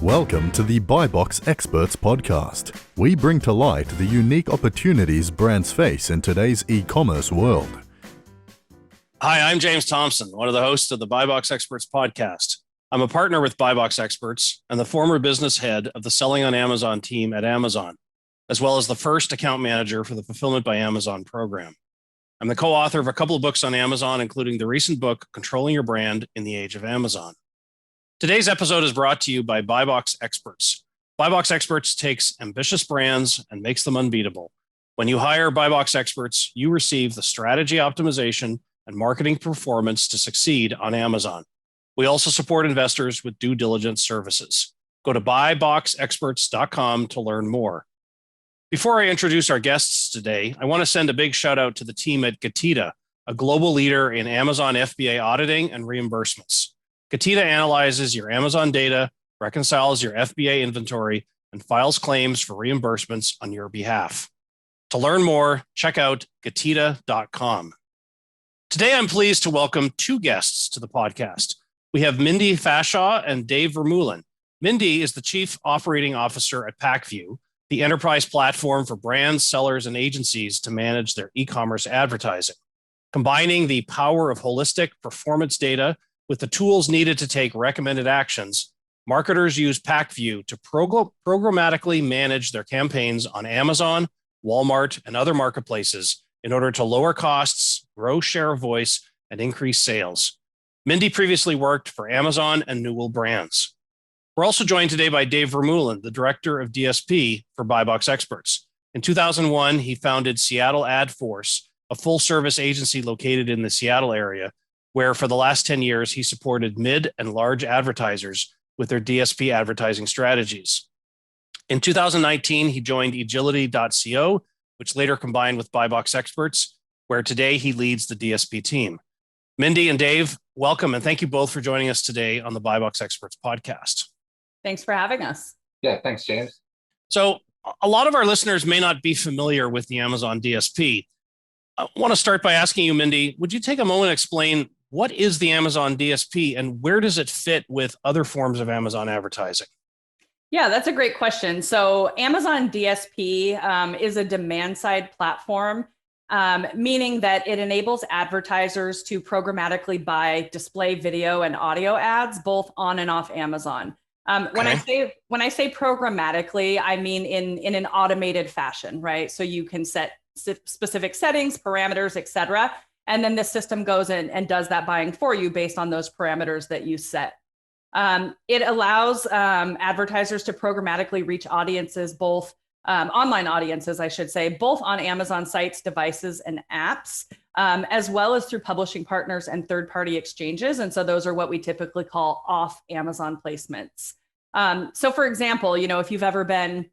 Welcome to the BuyBox Experts podcast. We bring to light the unique opportunities brands face in today's e-commerce world. Hi, I'm James Thompson, one of the hosts of the BuyBox Experts podcast. I'm a partner with BuyBox Experts and the former business head of the Selling on Amazon team at Amazon, as well as the first account manager for the Fulfillment by Amazon program. I'm the co-author of a couple of books on Amazon, including the recent book, Controlling Your Brand in the Age of Amazon. Today's episode is brought to you by BuyBox Experts. BuyBox Experts takes ambitious brands and makes them unbeatable. When you hire BuyBox Experts, you receive the strategy optimization and marketing performance to succeed on Amazon. We also support investors with due diligence services. Go to buyboxexperts.com to learn more. Before I introduce our guests today, I want to send a big shout out to the team at Getida, a global leader in Amazon FBA auditing and reimbursements. Getida analyzes your Amazon data, reconciles your FBA inventory, and files claims for reimbursements on your behalf. To learn more, check out getida.com. Today, I'm pleased to welcome two guests to the podcast. We have Mindy Fashaw and Dave Vermeulen. Mindy is the Chief Operating Officer at PackView, the enterprise platform for brands, sellers, and agencies to manage their e-commerce advertising. Combining the power of holistic performance data with the tools needed to take recommended actions, marketers use PackView to programmatically manage their campaigns on Amazon, Walmart, and other marketplaces in order to lower costs, grow share of voice, and increase sales. Mindy previously worked for Amazon and Newell Brands. We're also joined today by Dave Vermeulen, the Director of DSP for BuyBox Experts. In 2001, he founded Seattle Ad Force, a full-service agency located in the Seattle area, where for the last 10 years, he supported mid and large advertisers with their DSP advertising strategies. In 2019, he joined Agility.co, which later combined with BuyBox Experts, where today he leads the DSP team. Mindy and Dave, welcome, and thank you both for joining us today on the BuyBox Experts podcast. Thanks for having us. Yeah, thanks, James. So a lot of our listeners may not be familiar with the Amazon DSP. I want to start by asking you, Mindy, would you take a moment to explain what is the Amazon DSP and where does it fit with other forms of Amazon advertising? Yeah, that's a great question. So Amazon DSP is a demand side platform, meaning that it enables advertisers to programmatically buy display video and audio ads, both on and off Amazon. When I say programmatically, I mean in an automated fashion, right? So you can set specific settings, parameters, et cetera. And then the system goes in and does that buying for you based on those parameters that you set. It allows advertisers to programmatically reach audiences, both online audiences, I should say, both on Amazon sites, devices, and apps, as well as through publishing partners and third-party exchanges. And so those are what we typically call off Amazon placements. So for example, if you've ever been,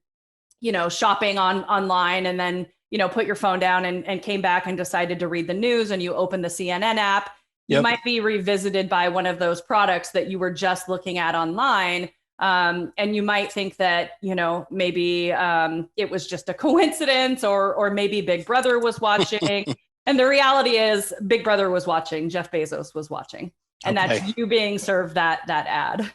shopping online and then put your phone down and came back and decided to read the news and you open the CNN app, you might be revisited by one of those products that you were just looking at online. And you might think that, maybe it was just a coincidence or maybe Big Brother was watching. And the reality is Big Brother was watching, Jeff Bezos was watching. And that's you being served that ad.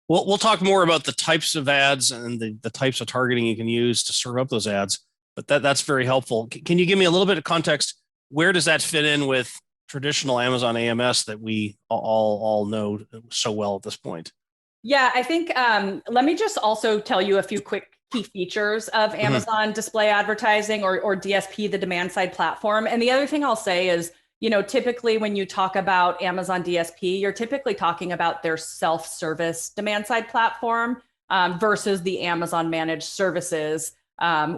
We'll talk more about the types of ads and the types of targeting you can use to serve up those ads. But that's very helpful. Can you give me a little bit of context? Where does that fit in with traditional Amazon AMS that we all know so well at this point? Yeah, I think let me just also tell you a few quick key features of Amazon display advertising or DSP, the demand side platform. And the other thing I'll say is, typically when you talk about Amazon DSP, you're typically talking about their SelfService demand side platform versus the Amazon managed services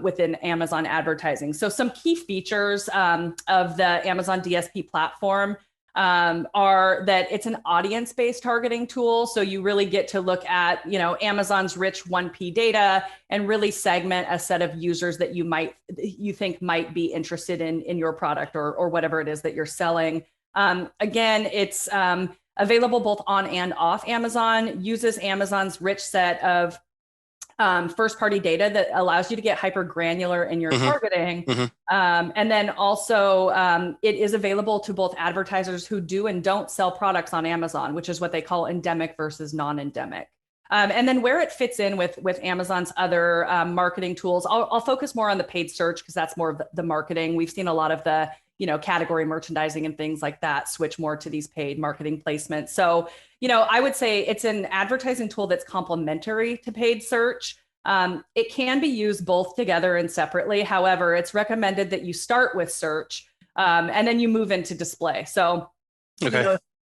within Amazon advertising. So some key features of the Amazon DSP platform are that it's an audience-based targeting tool. So you really get to look at, Amazon's rich 1P data and really segment a set of users that you think might be interested in your product or whatever it is that you're selling. Again, it's available both on and off Amazon, uses Amazon's rich set of first-party data that allows you to get hyper granular in your targeting. And then also it is available to both advertisers who do and don't sell products on Amazon, which is what they call endemic versus non-endemic. And then where it fits in with Amazon's other marketing tools, I'll focus more on the paid search because that's more of the marketing. We've seen a lot of the category merchandising and things like that switch more to these paid marketing placements. So, I would say it's an advertising tool that's complementary to paid search. It can be used both together and separately. However, it's recommended that you start with search and then you move into display. So,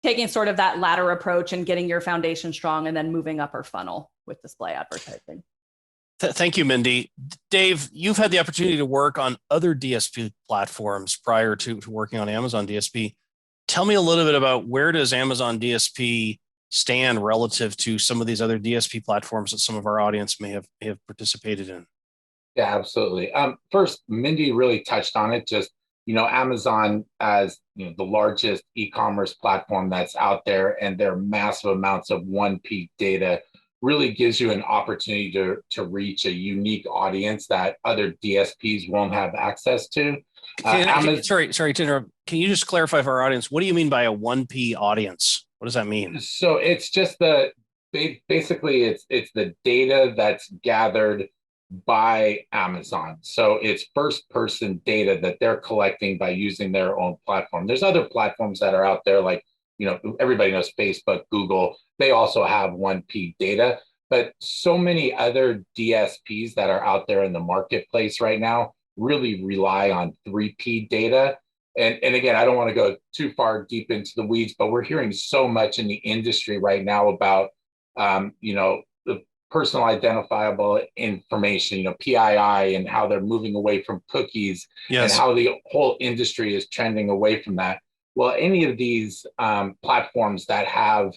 taking sort of that latter approach and getting your foundation strong and then moving up our funnel with display advertising. Thank you, Mindy. Dave, you've had the opportunity to work on other DSP platforms prior to working on Amazon DSP. Tell me a little bit about where does Amazon DSP stand relative to some of these other DSP platforms that some of our audience may have participated in? Yeah, absolutely. First, Mindy really touched on it. Just, Amazon as the largest e-commerce platform that's out there, and their massive amounts of 1P data really gives you an opportunity to reach a unique audience that other DSPs won't have access to. Sorry to interrupt. Can you just clarify for our audience, what do you mean by a 1P audience? What does that mean? So it's just basically it's the data that's gathered by Amazon. So it's first person data that they're collecting by using their own platform. There's other platforms that are out there, like, everybody knows Facebook, Google, they also have 1P data, but so many other DSPs that are out there in the marketplace right now really rely on 3P data. And again, I don't want to go too far deep into the weeds, but we're hearing so much in the industry right now about, the personal identifiable information, PII, and how they're moving away from cookies, and how the whole industry is trending away from that. Well, any of these platforms that have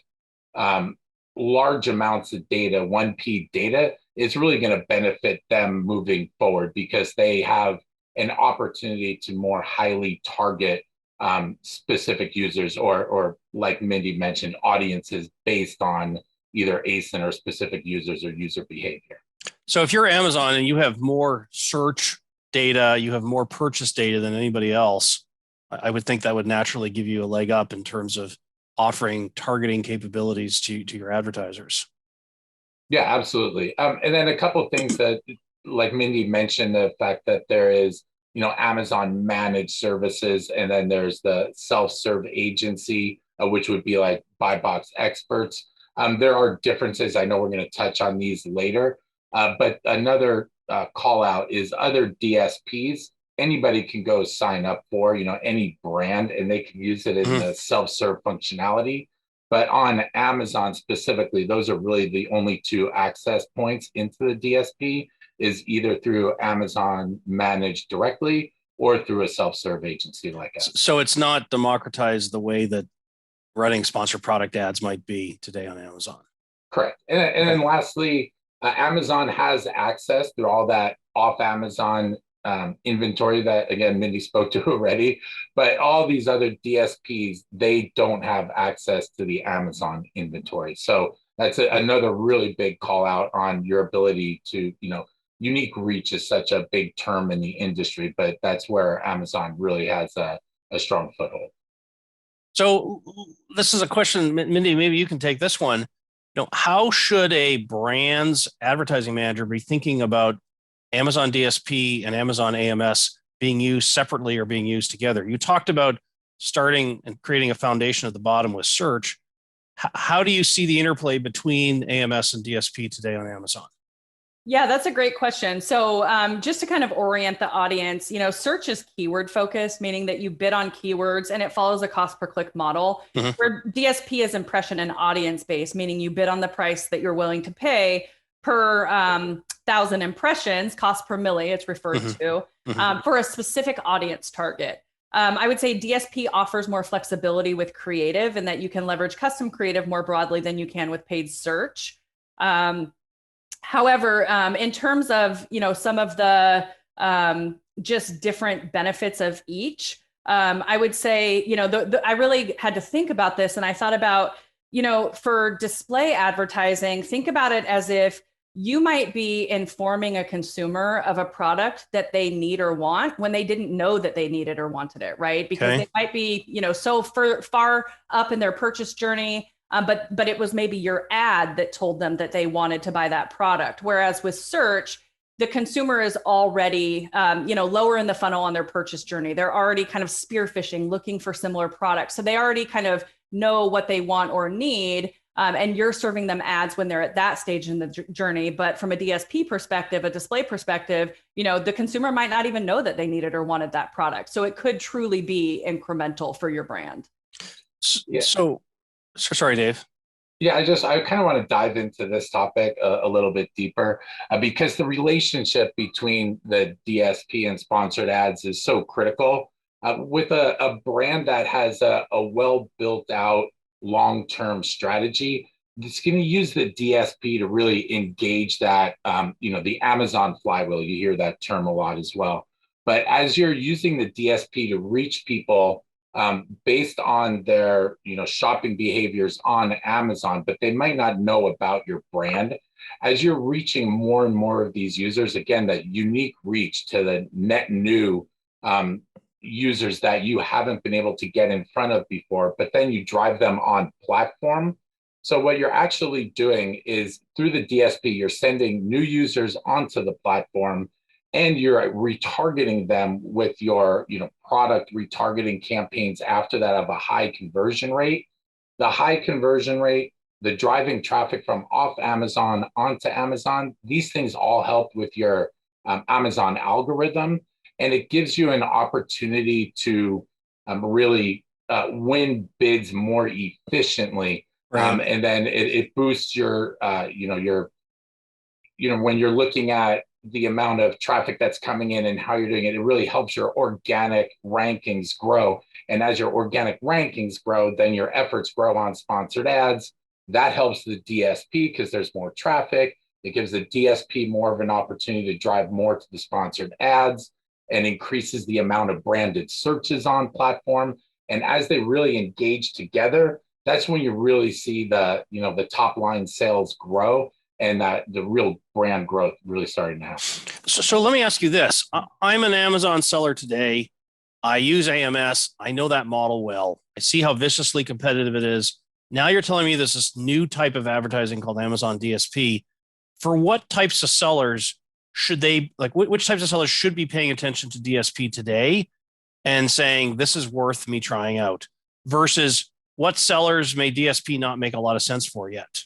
large amounts of data, 1P data, is really going to benefit them moving forward because they have an opportunity to more highly target specific users or like Mindy mentioned, audiences based on either ASIN or specific users or user behavior. So if you're Amazon and you have more search data, you have more purchase data than anybody else, I would think that would naturally give you a leg up in terms of offering targeting capabilities to your advertisers. Yeah, absolutely. And then a couple of things that, like Mindy mentioned, the fact that there is, Amazon managed services, and then there's the self-serve agency, which would be like buy box experts. There are differences. I know we're going to touch on these later, but another call out is other DSPs. Anybody can go sign up for, any brand, and they can use it in the self-serve functionality. But on Amazon specifically, those are really the only two access points into the DSP, is either through Amazon managed directly or through a self-serve agency like us. So it's not democratized the way that running sponsored product ads might be today on Amazon. Correct. And then lastly, Amazon has access through all that off Amazon inventory that, again, Mindy spoke to already, but all these other DSPs, they don't have access to the Amazon inventory. So that's another really big call out on your ability to, unique reach is such a big term in the industry, but that's where Amazon really has a strong foothold. So this is a question, Mindy, maybe you can take this one. How should a brand's advertising manager be thinking about Amazon DSP and Amazon AMS being used separately or being used together? You talked about starting and creating a foundation at the bottom with search. How do you see the interplay between AMS and DSP today on Amazon? Yeah, that's a great question. So just to kind of orient the audience, search is keyword focused, meaning that you bid on keywords and it follows a cost per click model, where DSP is impression and audience based, meaning you bid on the price that you're willing to pay per 1,000 impressions, cost per milli, it's referred to, for a specific audience target. I would say DSP offers more flexibility with creative, and that you can leverage custom creative more broadly than you can with paid search. However, in terms of, some of the just different benefits of each, I would say, I really had to think about this, and I thought about, for display advertising, think about it as if you might be informing a consumer of a product that they need or want when they didn't know that they needed or wanted it, right? Because they might be, so far up in their purchase journey, but it was maybe your ad that told them that they wanted to buy that product. Whereas with search, the consumer is already, lower in the funnel on their purchase journey. They're already kind of spearfishing, looking for similar products. So they already kind of know what they want or need. And you're serving them ads when they're at that stage in the journey. But from a DSP perspective, a display perspective, the consumer might not even know that they needed or wanted that product. So it could truly be incremental for your brand. So sorry, Dave. Yeah, I kind of want to dive into this topic a little bit deeper because the relationship between the DSP and sponsored ads is so critical. With a brand that has a well built out long-term strategy, it's going to use the DSP to really engage that, the Amazon flywheel. You hear that term a lot as well. But as you're using the DSP to reach people based on their, shopping behaviors on Amazon, but they might not know about your brand. As you're reaching more and more of these users, again, that unique reach to the net new users that you haven't been able to get in front of before, but then you drive them on platform. So what you're actually doing is through the DSP, you're sending new users onto the platform and you're retargeting them with your product retargeting campaigns after that of a high conversion rate. The high conversion rate, the driving traffic from off Amazon onto Amazon, these things all help with your Amazon algorithm. And it gives you an opportunity to really win bids more efficiently. Right. And then it boosts your, when you're looking at the amount of traffic that's coming in and how you're doing it, it really helps your organic rankings grow. And as your organic rankings grow, then your efforts grow on sponsored ads. That helps the DSP because there's more traffic. It gives the DSP more of an opportunity to drive more to the sponsored ads and increases the amount of branded searches on platform. And as they really engage together, that's when you really see the top line sales grow and that the real brand growth really starting to happen. So let me ask you this. I'm an Amazon seller today. I use AMS. I know that model well. I see how viciously competitive it is. Now you're telling me there's this new type of advertising called Amazon DSP. For what types of sellers should they, which types of sellers should be paying attention to DSP today and saying, this is worth me trying out, versus what sellers may DSP not make a lot of sense for yet?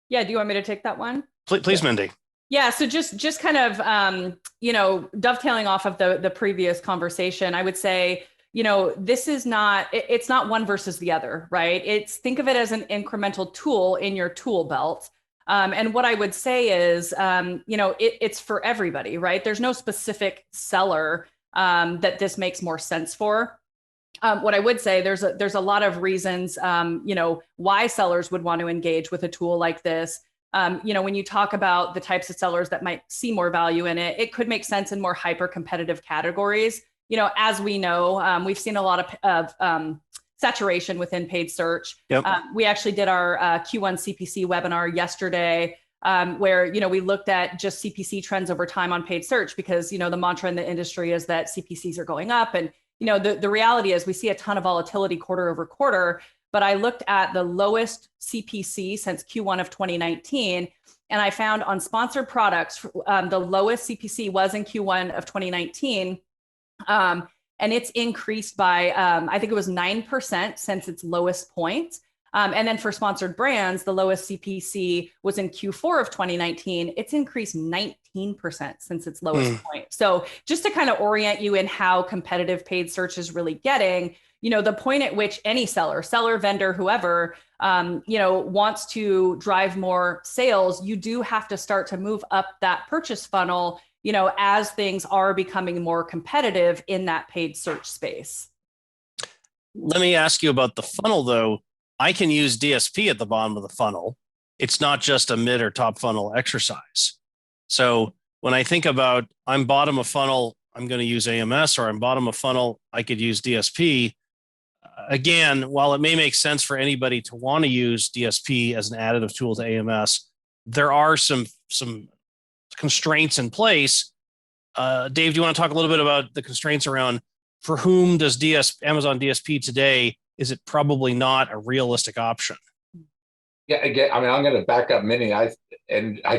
Yeah. Do you want me to take that one? Please, Mindy. Yeah. So just kind of, dovetailing off of the previous conversation, I would say, this is not, it's not one versus the other, right? Think of it as an incremental tool in your tool belt. And what I would say is, it's for everybody, right? There's no specific seller that this makes more sense for. What I would say, there's a lot of reasons, why sellers would want to engage with a tool like this. When you talk about the types of sellers that might see more value in it, it could make sense in more hyper competitive categories. As we know, we've seen a lot of saturation within paid search. Yep. We actually did our Q1 CPC webinar yesterday, where we looked at just CPC trends over time on paid search, because the mantra in the industry is that CPCs are going up, and the reality is we see a ton of volatility quarter over quarter. But I looked at the lowest CPC since Q1 of 2019, and I found on sponsored products, the lowest CPC was in Q1 of 2019. And it's increased by, I think it was 9% since its lowest point. And then for sponsored brands, the lowest CPC was in Q4 of 2019. It's increased 19% since its lowest point. So just to kind of orient you in how competitive paid search is really getting, the point at which any seller, vendor, whoever, wants to drive more sales, you do have to start to move up that purchase funnel, as things are becoming more competitive in that paid search space. Let me ask you about the funnel, though. I can use DSP at the bottom of the funnel. It's not just a mid or top funnel exercise. So when I think about I'm bottom of funnel, I'm going to use AMS, or I'm bottom of funnel, I could use DSP. Again, while it may make sense for anybody to want to use DSP as an additive tool to AMS, there are some constraints in place. Dave, do you want to talk a little bit about the constraints around for whom does Amazon DSP today? Is it probably not a realistic option? Yeah, again, I mean, I'm going to back up many. I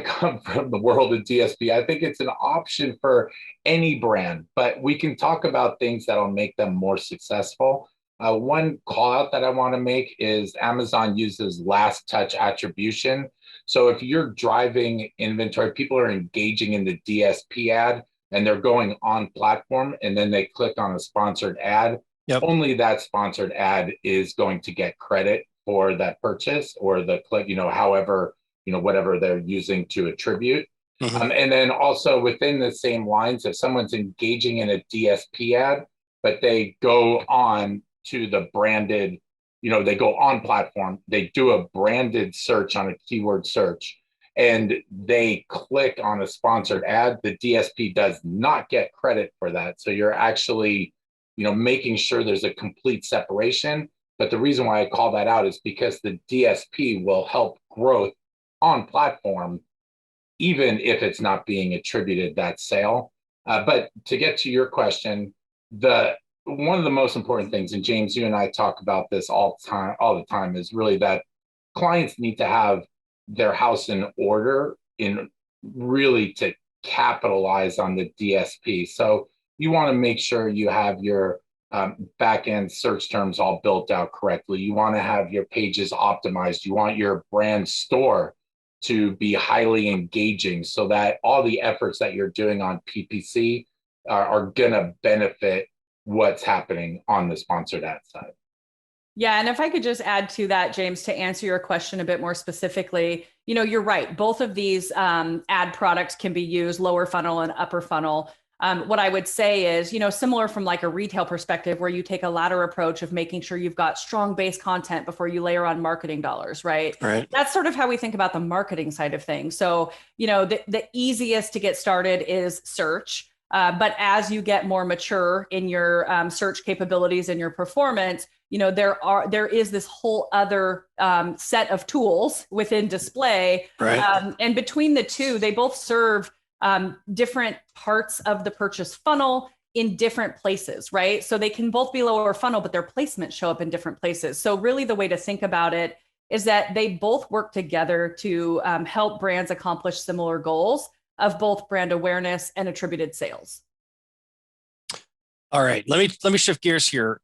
come from the world of DSP. I think it's an option for any brand, but we can talk about things that'll make them more successful. One call out that I want to make is Amazon uses last touch attribution. So if you're driving inventory, people are engaging in the DSP ad and they're going on platform and then they click on a sponsored ad. Yep. Only that sponsored ad is going to get credit for that purchase or the click, however, whatever they're using to attribute. Mm-hmm. And then also within the same lines, if someone's engaging in a DSP ad, but they go on to the branded, they go on platform, they do a branded search on a keyword search, and they click on a sponsored ad, the DSP does not get credit for that. So you're actually, making sure there's a complete separation. But the reason why I call that out is because the DSP will help growth on platform, even if it's not being attributed that sale. But to get to your question, one of the most important things, and James, you and I talk about this all the time, is really that clients need to have their house in order in really to capitalize on the DSP. So you want to make sure you have your back-end search terms all built out correctly. You want to have your pages optimized. You want your brand store to be highly engaging so that all the efforts that you're doing on PPC are going to benefit what's happening on the sponsored ad side. Yeah, and if I could just add to that, James, to answer your question a bit more specifically, you're right. Both of these ad products can be used lower funnel and upper funnel. What I would say is, similar from like a retail perspective, where you take a ladder approach of making sure you've got strong base content before you layer on marketing dollars, right? Right. That's sort of how we think about the marketing side of things. So, the easiest to get started is search. But as you get more mature in your search capabilities and your performance, there is this whole other set of tools within display. Right. And between the two, they both serve different parts of the purchase funnel in different places, right? So they can both be lower funnel, but their placements show up in different places. So really the way to think about it is that they both work together to help brands accomplish similar goals of both brand awareness and attributed sales. All right, let me shift gears here.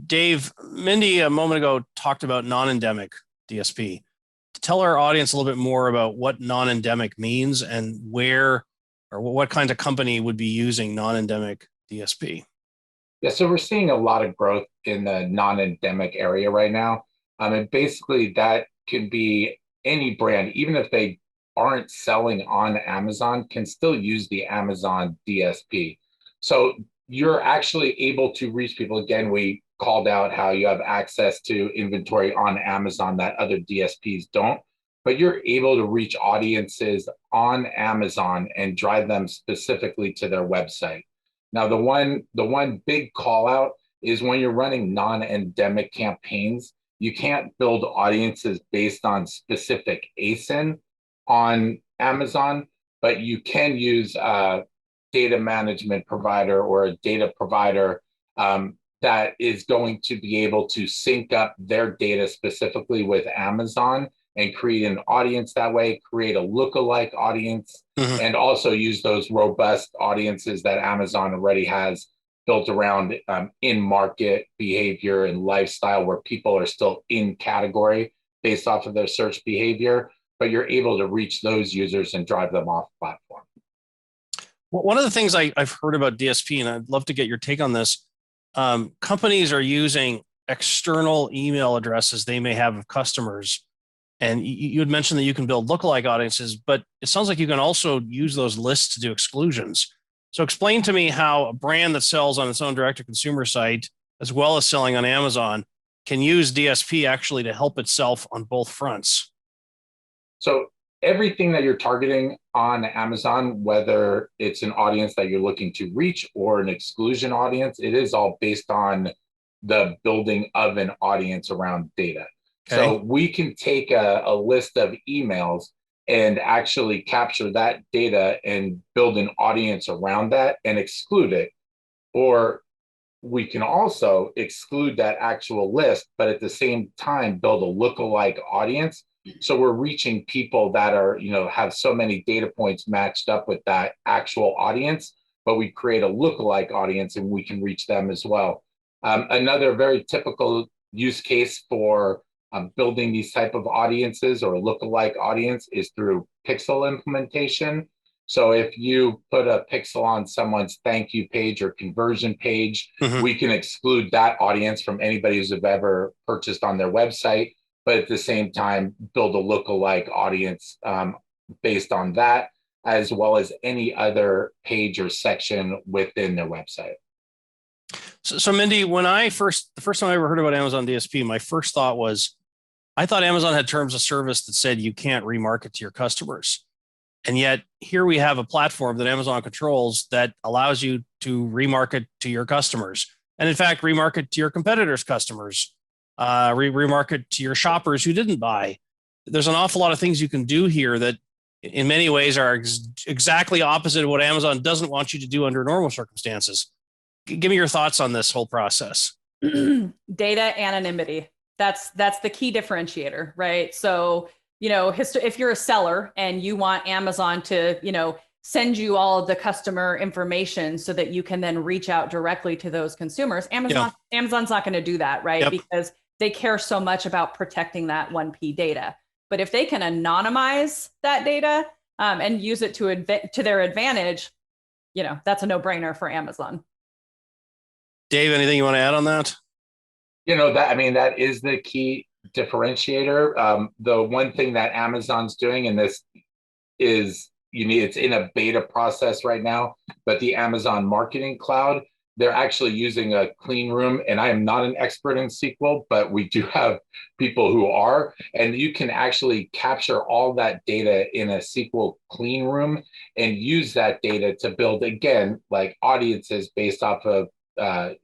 Dave, Mindy a moment ago talked about non-endemic DSP. Tell our audience a little bit more about what non-endemic means and where or what kinds of company would be using non-endemic DSP. Yeah, so we're seeing a lot of growth in the non-endemic area right now. And basically that can be any brand, even if they aren't selling on Amazon, can still use the Amazon DSP. So you're actually able to reach people. Again, we called out how you have access to inventory on Amazon that other DSPs don't, but you're able to reach audiences on Amazon and drive them specifically to their website. Now, the one big call out is when you're running non-endemic campaigns, you can't build audiences based on specific ASIN on Amazon, but you can use a data management provider or a data provider that is going to be able to sync up their data specifically with Amazon and create an audience that way, create a lookalike audience, and also use those robust audiences that Amazon already has built around in-market behavior and lifestyle where people are still in category based off of their search behavior, but you're able to reach those users and drive them off platform. Well, one of the things I've heard about DSP, and I'd love to get your take on this, companies are using external email addresses they may have of customers. And you had mentioned that you can build lookalike audiences, but it sounds like you can also use those lists to do exclusions. So explain to me how a brand that sells on its own direct-to-consumer site, as well as selling on Amazon, can use DSP actually to help itself on both fronts. So everything that you're targeting on Amazon, whether it's an audience that you're looking to reach or an exclusion audience, it is all based on the building of an audience around data. Okay. So we can take a list of emails and actually capture that data and build an audience around that and exclude it. Or we can also exclude that actual list, but at the same time, build a lookalike audience So we're reaching people that are, have so many data points matched up with that actual audience, but we create a lookalike audience and we can reach them as well. Another very typical use case for building these type of audiences or lookalike audience is through pixel implementation. So if you put a pixel on someone's thank you page or conversion page, we can exclude that audience from anybody who's ever purchased on their website, but at the same time, build a lookalike audience based on that, as well as any other page or section within their website. So Mindy, the first time I ever heard about Amazon DSP, my first thought was, I thought Amazon had terms of service that said you can't remarket to your customers. And yet here we have a platform that Amazon controls that allows you to remarket to your customers. And in fact, remarket to your competitors' customers, remarket to your shoppers who didn't buy. There's an awful lot of things you can do here that in many ways are exactly opposite of what Amazon doesn't want you to do under normal circumstances. Give me your thoughts on this whole process. Data anonymity. That's the key differentiator, right? So, if you're a seller and you want Amazon to, send you all of the customer information so that you can then reach out directly to those consumers, Amazon's not going to do that, right? Because they care so much about protecting that 1P data. But if they can anonymize that data and use it to their advantage, that's a no-brainer for Amazon. Dave, anything you want to add on that? That is the key differentiator. The one thing that Amazon's doing, and this is it's in a beta process right now, but the Amazon Marketing Cloud, they're actually using a clean room. And I am not an expert in SQL, but we do have people who are, and you can actually capture all that data in a SQL clean room and use that data to build, again, like audiences based off of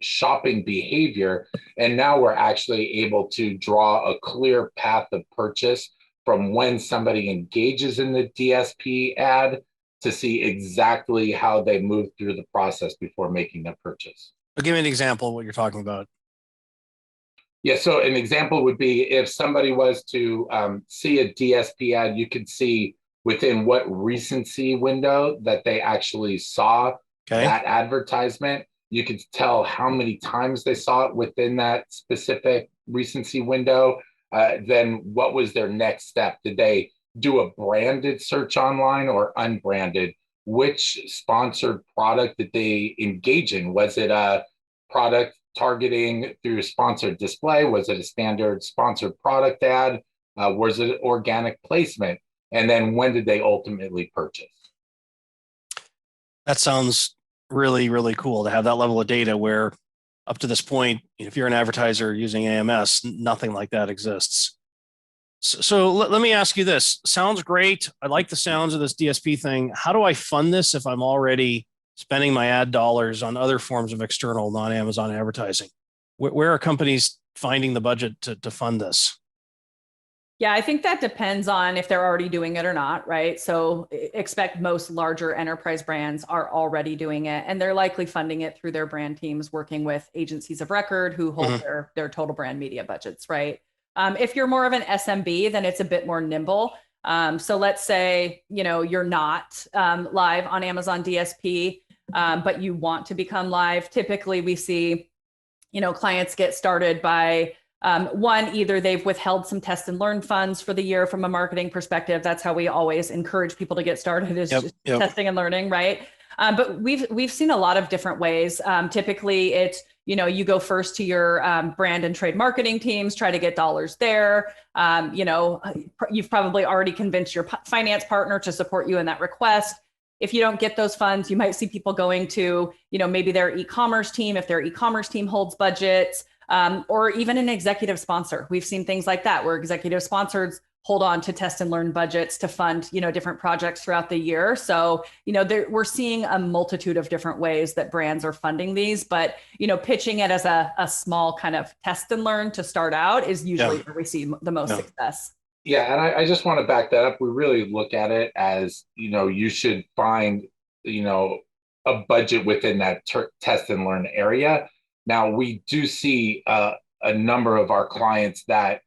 shopping behavior. And now we're actually able to draw a clear path of purchase from when somebody engages in the DSP ad to see exactly how they move through the process before making the purchase. But give me an example of what you're talking about. Yeah, so an example would be if somebody was to see a DSP ad, you could see within what recency window that they actually saw that advertisement. You could tell how many times they saw it within that specific recency window. Then what was their next step? Did they do a branded search online or unbranded? Which sponsored product did they engage in? Was it a product targeting through sponsored display? Was it a standard sponsored product ad? Was it organic placement? And then when did they ultimately purchase? That sounds really, really cool to have that level of data where up to this point, if you're an advertiser using AMS, nothing like that exists. So let me ask you this. Sounds great. I like the sounds of this DSP thing. How do I fund this if I'm already spending my ad dollars on other forms of external non-Amazon advertising? Where are companies finding the budget to fund this? Yeah, I think that depends on if they're already doing it or not, right? So expect most larger enterprise brands are already doing it, and they're likely funding it through their brand teams, working with agencies of record who hold their total brand media budgets, right? If you're more of an SMB, then it's a bit more nimble. So let's say, you're not live on Amazon DSP, but you want to become live. Typically we see, clients get started by one, either they've withheld some test and learn funds for the year from a marketing perspective. That's how we always encourage people to get started, is just testing and learning, right? But we've seen a lot of different ways. Typically it's, you go first to your brand and trade marketing teams, try to get dollars there. You've probably already convinced your finance partner to support you in that request. If you don't get those funds, you might see people going to, maybe their e-commerce team, if their e-commerce team holds budgets, or even an executive sponsor. We've seen things like that where executive sponsors hold on to test and learn budgets to fund, different projects throughout the year. So, we're seeing a multitude of different ways that brands are funding these, but, pitching it as a small kind of test and learn to start out is usually where we see the most success. Yeah, and I just want to back that up. We really look at it as, you should find, a budget within that test and learn area. Now, we do see a number of our clients that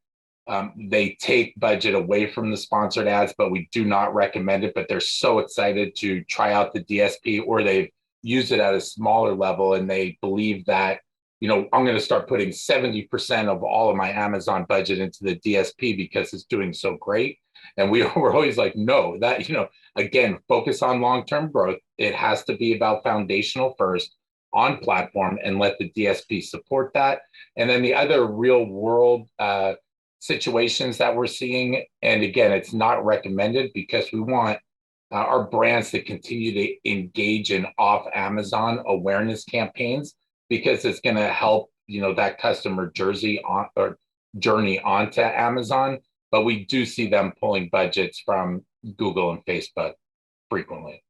They take budget away from the sponsored ads, but we do not recommend it. But they're so excited to try out the DSP, or they've used it at a smaller level and they believe that, I'm going to start putting 70% of all of my Amazon budget into the DSP because it's doing so great. And we're always like, no, that, again, focus on long-term growth. It has to be about foundational first on platform and let the DSP support that. And then the other real world situations that we're seeing, and again, it's not recommended because we want our brands to continue to engage in off Amazon awareness campaigns, because it's going to help that customer journey onto Amazon. But we do see them pulling budgets from Google and Facebook frequently.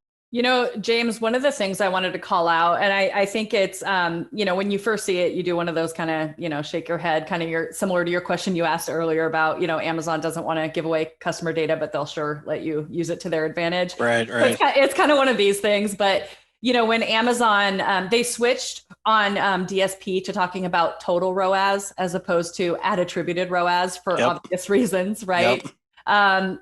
James, one of the things I wanted to call out, and I think it's, when you first see it, you do one of those kind of, shake your head, kind of similar to your question you asked earlier about, Amazon doesn't want to give away customer data, but they'll sure let you use it to their advantage. Right. So it's kind of one of these things. But, when Amazon, they switched on DSP to talking about total ROAS as opposed to ad attributed ROAS for obvious reasons, right? Yep.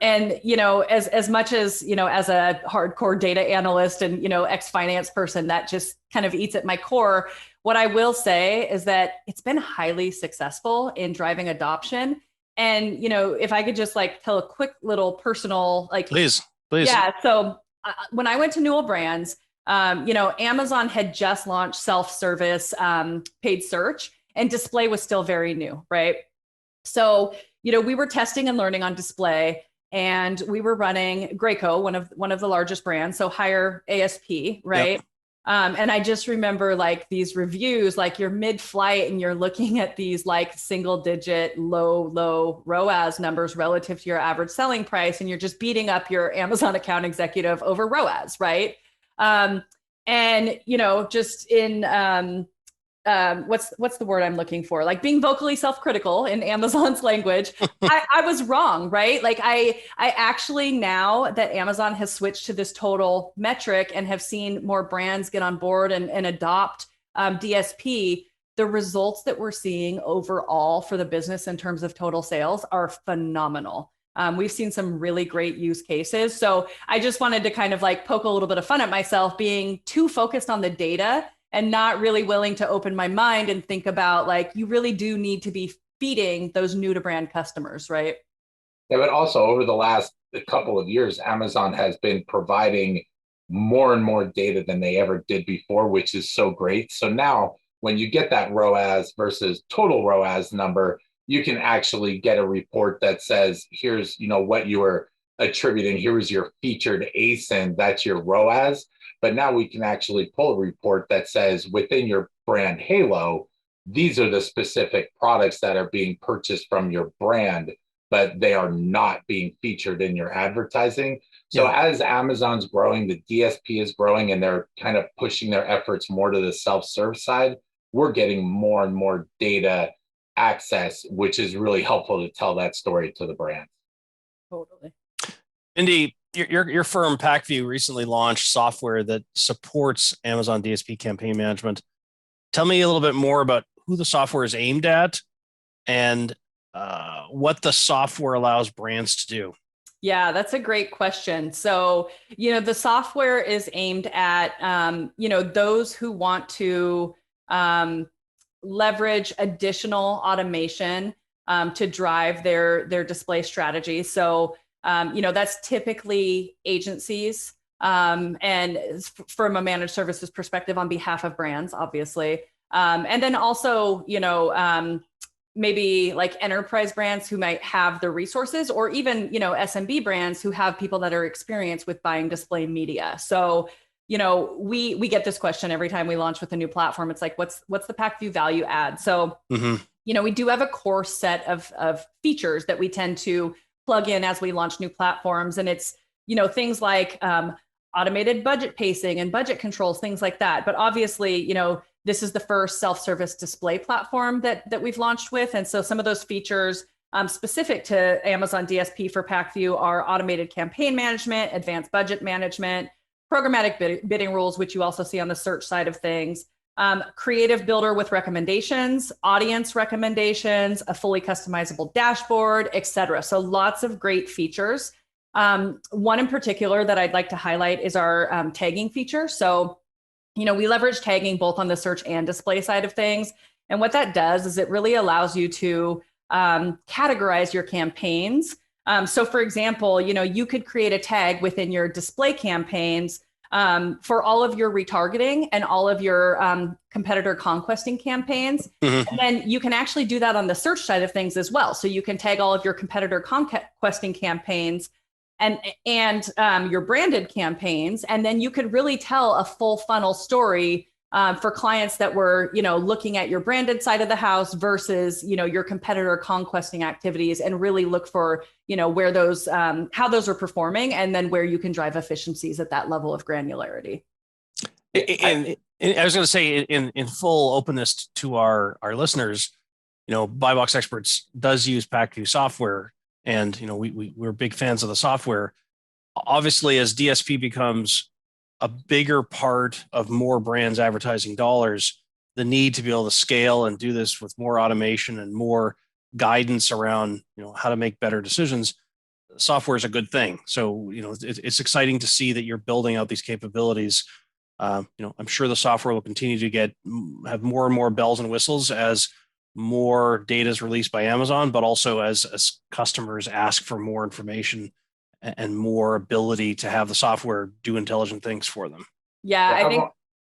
And, as much as, as a hardcore data analyst and, ex-finance person, that just kind of eats at my core. What I will say is that it's been highly successful in driving adoption. And, if I could just tell a quick little personal, please. Yeah. So when I went to Newell Brands, Amazon had just launched self-service paid search, and display was still very new. Right. So, we were testing and learning on display, and we were running Graco, one of the largest brands, so higher ASP, right? Yep. And I just remember these reviews, you're mid-flight and you're looking at these single-digit, low ROAS numbers relative to your average selling price, and you're just beating up your Amazon account executive over ROAS, right? And just in what's the word I'm looking for? Being vocally self-critical in Amazon's language, I was wrong, right? I actually, now that Amazon has switched to this total metric and have seen more brands get on board and adopt DSP, the results that we're seeing overall for the business in terms of total sales are phenomenal. We've seen some really great use cases. So I just wanted to kind of poke a little bit of fun at myself being too focused on the data and not really willing to open my mind and think about you really do need to be feeding those new to brand customers, right? Yeah, but also over the last couple of years, Amazon has been providing more and more data than they ever did before, which is so great. So now when you get that ROAS versus total ROAS number, you can actually get a report that says, here's, what you were attributing, here's your featured ASIN, that's your ROAS. But now we can actually pull a report that says within your brand halo, these are the specific products that are being purchased from your brand, but they are not being featured in your advertising. So as Amazon's growing, the DSP is growing, and they're kind of pushing their efforts more to the self-serve side, we're getting more and more data access, which is really helpful to tell that story to the brand. Totally. Indy, your firm PackView recently launched software that supports Amazon DSP campaign management. Tell me a little bit more about who the software is aimed at and what the software allows brands to do. Yeah, that's a great question. So, the software is aimed at, those who want to leverage additional automation to drive their display strategy. So, that's typically agencies, and from a managed services perspective on behalf of brands, obviously. And then also, maybe enterprise brands who might have the resources, or even, SMB brands who have people that are experienced with buying display media. So, we get this question every time we launch with a new platform. It's what's the PackView value add? So, we do have a core set of features that we tend to plug in as we launch new platforms. And it's, things like automated budget pacing and budget controls, things like that. But obviously, this is the first self-service display platform that we've launched with. And so some of those features specific to Amazon DSP for PackView are automated campaign management, advanced budget management, programmatic bidding rules, which you also see on the search side of things, creative builder with recommendations, audience recommendations, a fully customizable dashboard, etc. So lots of great features. One in particular that I'd like to highlight is our tagging feature. So, we leverage tagging both on the search and display side of things. And what that does is it really allows you to categorize your campaigns. So for example, you could create a tag within your display campaigns for all of your retargeting and all of your competitor conquesting campaigns. Mm-hmm. And then you can actually do that on the search side of things as well. So you can tag all of your competitor conquesting campaigns and your branded campaigns. And then you could really tell a full funnel story for clients that were, looking at your branded side of the house versus, your competitor conquesting activities, and really look for, where those, how those are performing, and then where you can drive efficiencies at that level of granularity. And I was going to say, in full openness to our listeners, BuyBox Experts does use PackView software, and we're big fans of the software. Obviously, as DSP becomes a bigger part of more brands' advertising dollars, the need to be able to scale and do this with more automation and more guidance around how to make better decisions, software is a good thing. So it's exciting to see that you're building out these capabilities. I'm sure the software will continue to have more and more bells and whistles as more data is released by Amazon, but also as customers ask for more information and more ability to have the software do intelligent things for them. Yeah, I think.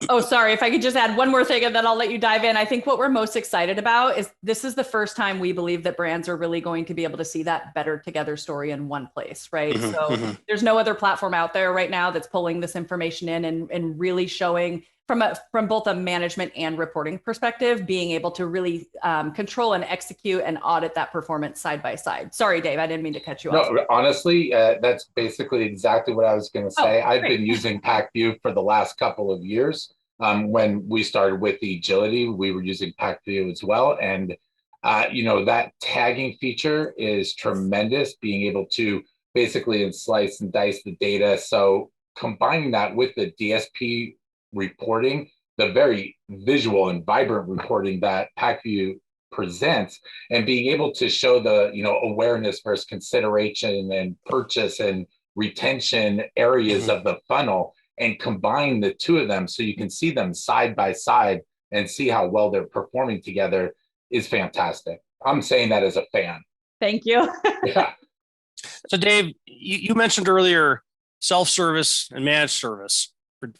Oh, sorry. If I could just add one more thing and then I'll let you dive in. I think what we're most excited about is this is the first time we believe that brands are really going to be able to see that better together story in one place, right? Mm-hmm, so mm-hmm. There's no other platform out there right now that's pulling this information in and really showing from both a management and reporting perspective, being able to really control and execute and audit that performance side by side. Sorry, Dave, I didn't mean to cut you off. No, honestly, that's basically exactly what I was going to say. Oh, I've been using PackView for the last couple of years. When we started with the agility, we were using PackView as well. And, that tagging feature is tremendous, being able to basically slice and dice the data. So combining that with the DSP reporting, the very visual and vibrant reporting that PackView presents, and being able to show the awareness versus consideration and purchase and retention areas of the funnel, and combine the two of them so you can see them side by side and see how well they're performing together is fantastic. I'm saying that as a fan. Thank you. Yeah. So Dave, you mentioned earlier self-service and managed service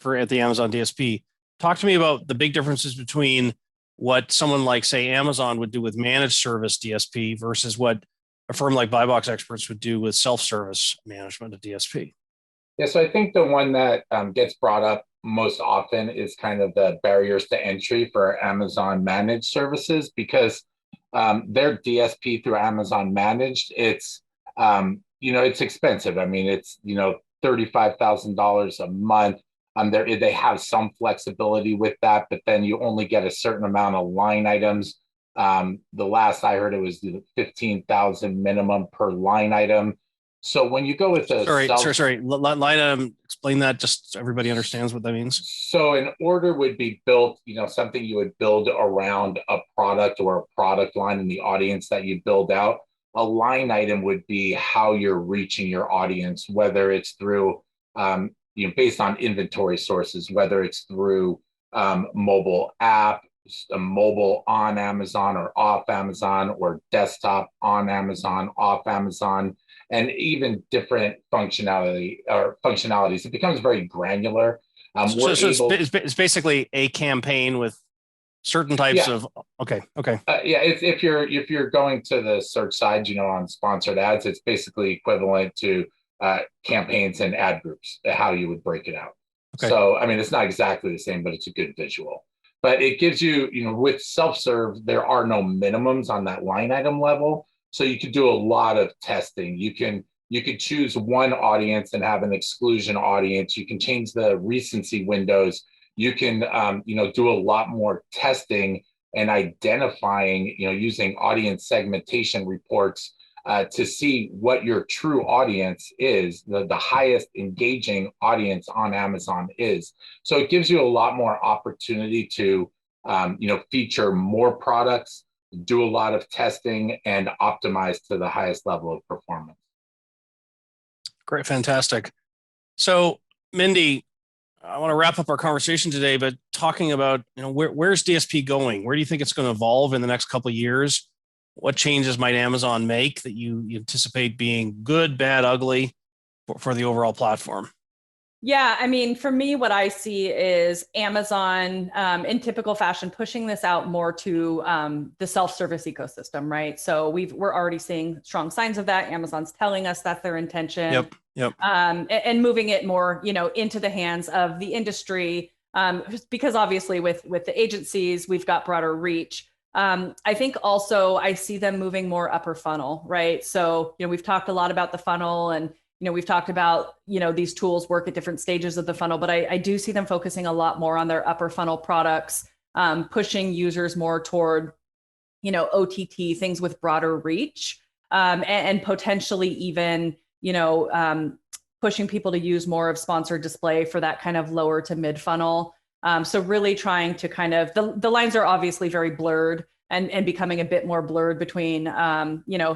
for at the Amazon DSP. Talk to me about the big differences between what someone like, say, Amazon would do with managed service DSP versus what a firm like BuyBox Experts would do with self-service management of DSP. Yeah, so I think the one that gets brought up most often is kind of the barriers to entry for Amazon managed services, because their DSP through Amazon managed, it's expensive. I mean, it's $35,000 a month. They have some flexibility with that, but then you only get a certain amount of line items. The last I heard, it was 15,000 minimum per line item. So when you go with the sorry, line item, explain that just so everybody understands what that means. So an order would be built, something you would build around a product or a product line in the audience that you build out. A line item would be how you're reaching your audience, whether it's through based on inventory sources, whether it's through mobile app, mobile on Amazon or off Amazon, or desktop on Amazon, off Amazon, and even different functionalities. It becomes very granular. It's basically a campaign with certain types of. Okay. If you're going to the search side, on sponsored ads, it's basically equivalent to campaigns and ad groups, how you would break it out. Okay. So, I mean, it's not exactly the same, but it's a good visual. But it gives you, with self-serve, there are no minimums on that line item level. So you could do a lot of testing. You could choose one audience and have an exclusion audience. You can change the recency windows. You can, do a lot more testing and identifying, using audience segmentation reports to see what your true audience is, the highest engaging audience on Amazon is. So it gives you a lot more opportunity to feature more products, do a lot of testing, and optimize to the highest level of performance. Great, fantastic. So, Mindy, I want to wrap up our conversation today, but talking about, where's DSP going? Where do you think it's going to evolve in the next couple of years? What changes might Amazon make that you anticipate being good, bad, ugly for the overall platform? Yeah, I mean, for me, what I see is Amazon, in typical fashion, pushing this out more to the self-service ecosystem, right? So we're already seeing strong signs of that. Amazon's telling us that's their intention. Yep. And moving it more, into the hands of the industry, because obviously with the agencies, we've got broader reach. I think also I see them moving more upper funnel, right? So, we've talked a lot about the funnel, and we've talked about, these tools work at different stages of the funnel, but I do see them focusing a lot more on their upper funnel products, pushing users more toward, OTT, things with broader reach, and potentially even, pushing people to use more of sponsored display for that kind of lower to mid funnel. So really trying to kind of, the lines are obviously very blurred and becoming a bit more blurred between,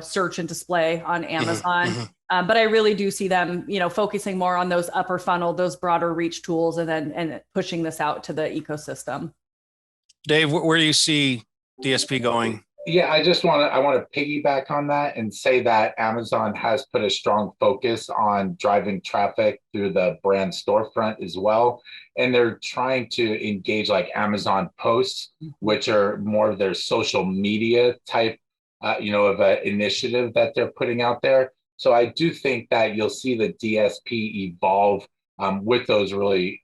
search and display on Amazon. But I really do see them, focusing more on those upper funnel, those broader reach tools, and pushing this out to the ecosystem. Dave, where do you see DSP going? Yeah, I want to piggyback on that and say that Amazon has put a strong focus on driving traffic through the brand storefront as well. And they're trying to engage like Amazon posts, which are more of their social media type, of an initiative that they're putting out there. So I do think that you'll see the DSP evolve with those really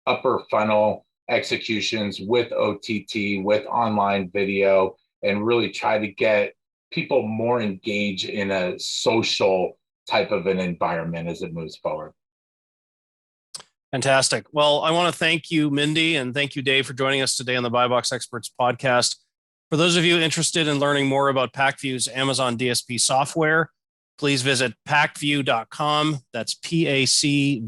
upper funnel executions with OTT, with online video, and really try to get people more engaged in a social type of an environment as it moves forward. Fantastic. Well, I want to thank you, Mindy, and thank you, Dave, for joining us today on the BuyBox Experts podcast. For those of you interested in learning more about PacView's Amazon DSP software, please visit pacview.com. That's PACVUE.com.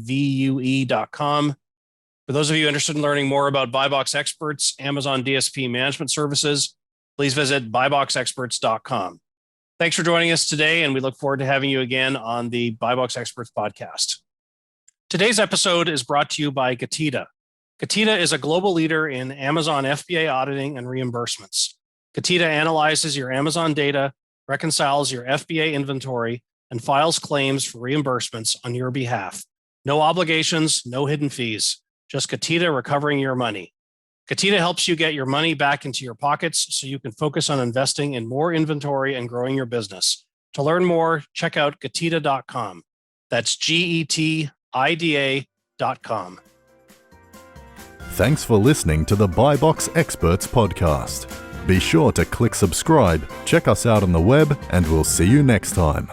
For those of you interested in learning more about BuyBox Experts, Amazon DSP management services, please visit buyboxexperts.com. Thanks for joining us today, and we look forward to having you again on the BuyBox Experts podcast. Today's episode is brought to you by Getida. Getida is a global leader in Amazon FBA auditing and reimbursements. Getida analyzes your Amazon data, reconciles your FBA inventory, and files claims for reimbursements on your behalf. No obligations, no hidden fees, just Getida recovering your money. Getida helps you get your money back into your pockets so you can focus on investing in more inventory and growing your business. To learn more, check out Getida.com. That's GETIDA.com. Thanks for listening to the BuyBox Experts podcast. Be sure to click subscribe, check us out on the web, and we'll see you next time.